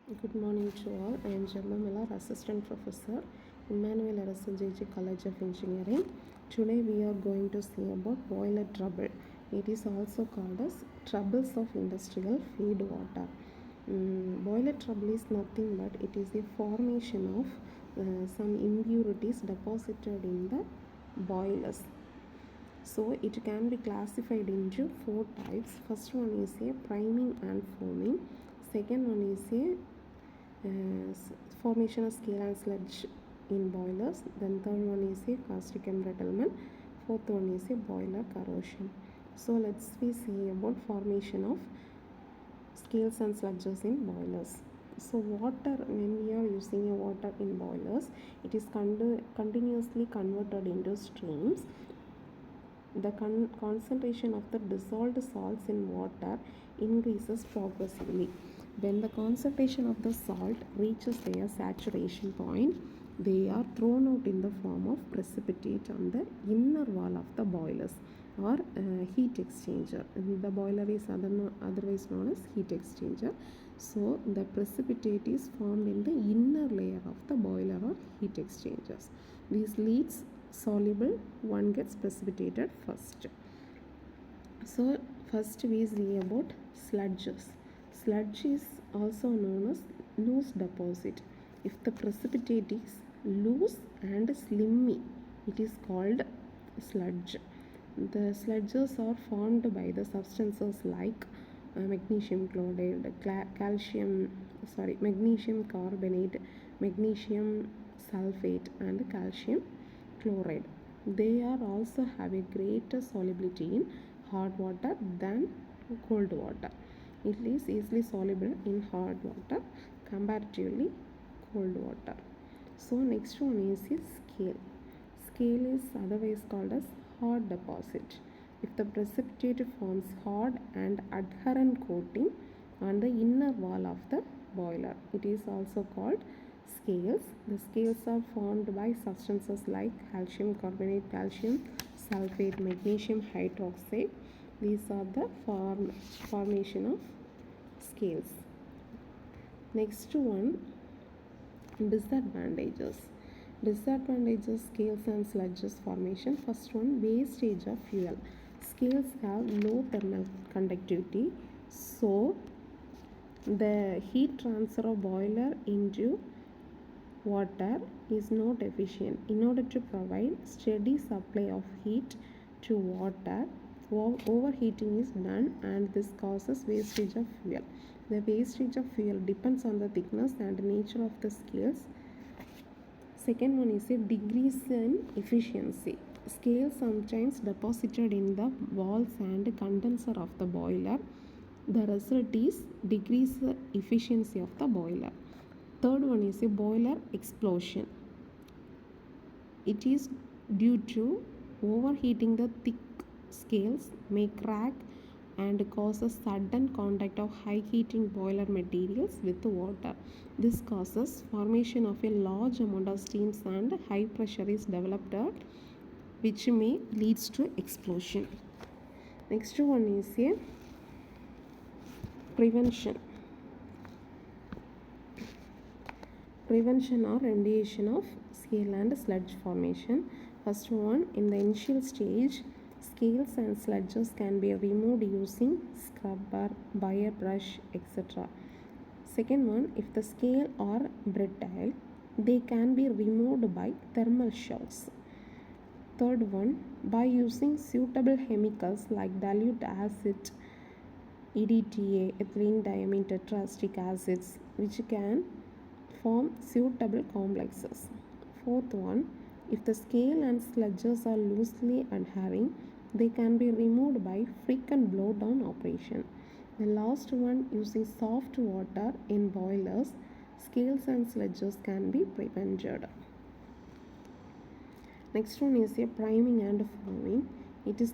Good morning to all. I am Jebha Malar, Assistant Professor, Emmanuel Arasu JJ College of Engineering. Today we are going to see about boiler trouble. It is also called as troubles of industrial feed water. Boiler trouble is nothing but it is the formation of some impurities deposited in the boilers. So it can be classified into four types. First one is a priming and foaming. Second one is a formation of scale and sludge in boilers. Then third one is a caustic embrittlement. Fourth one is a boiler corrosion. So let's see about formation of scales and sludges in boilers. So water, when we are using a water in boilers, it is continuously converted into streams. The concentration of the dissolved salts in water increases progressively. When the concentration of the salt reaches their saturation point, they are thrown out in the form of precipitate on the inner wall of the boilers or heat exchanger. The boiler is otherwise known as heat exchanger. So the precipitate is formed in the inner layer of the boiler or heat exchangers. These leads soluble, one gets precipitated first. So first we see about sludges. Sludge is also known as loose deposit. If the precipitate is loose and slimy, it is called sludge. The sludges are formed by the substances like magnesium chloride, magnesium carbonate, magnesium sulfate and calcium chloride. They are also have a greater solubility in hot water than cold water. It is easily soluble in hot water comparatively cold water. So next one is a scale. Scale is otherwise called as hard deposit. If the precipitate forms hard and adherent coating on the inner wall of the boiler, it is also called scales. The scales are formed by substances like calcium carbonate, calcium sulfate, magnesium hydroxide. These are the formation of scales. Next one, disadvantages. Disadvantages scales and sludges formation. First one, wastage of fuel. Scales have low thermal conductivity, so the heat transfer of boiler into water is not efficient. In order to provide steady supply of heat to water, overheating is done and this causes wastage of fuel. The wastage of fuel depends on the thickness and nature of the scales. Second one is a decrease in efficiency. Scales sometimes deposited in the walls and condenser of the boiler. The result is decreased efficiency of the boiler. Third one is a boiler explosion. It is due to overheating. The thick scales may crack and causes sudden contact of high heating boiler materials with water. This causes formation of a large amount of steams and high pressure is developed which may leads to explosion. Next one is a prevention or remediation of scale and sludge formation. First one, in the initial stage, scales and sludges can be removed using scrubber, wire brush, etc. Second one, if the scale are brittle, they can be removed by thermal shocks. Third one, by using suitable chemicals like dilute acid, EDTA, ethylene diamine tetraesteric acids, which can form suitable complexes. Fourth one, if the scale and sludges are loosely adhering, they can be removed by frequent blowdown operation. The last one, using soft water in boilers, scales and sludges can be prevented. Next one is a priming and foaming. It is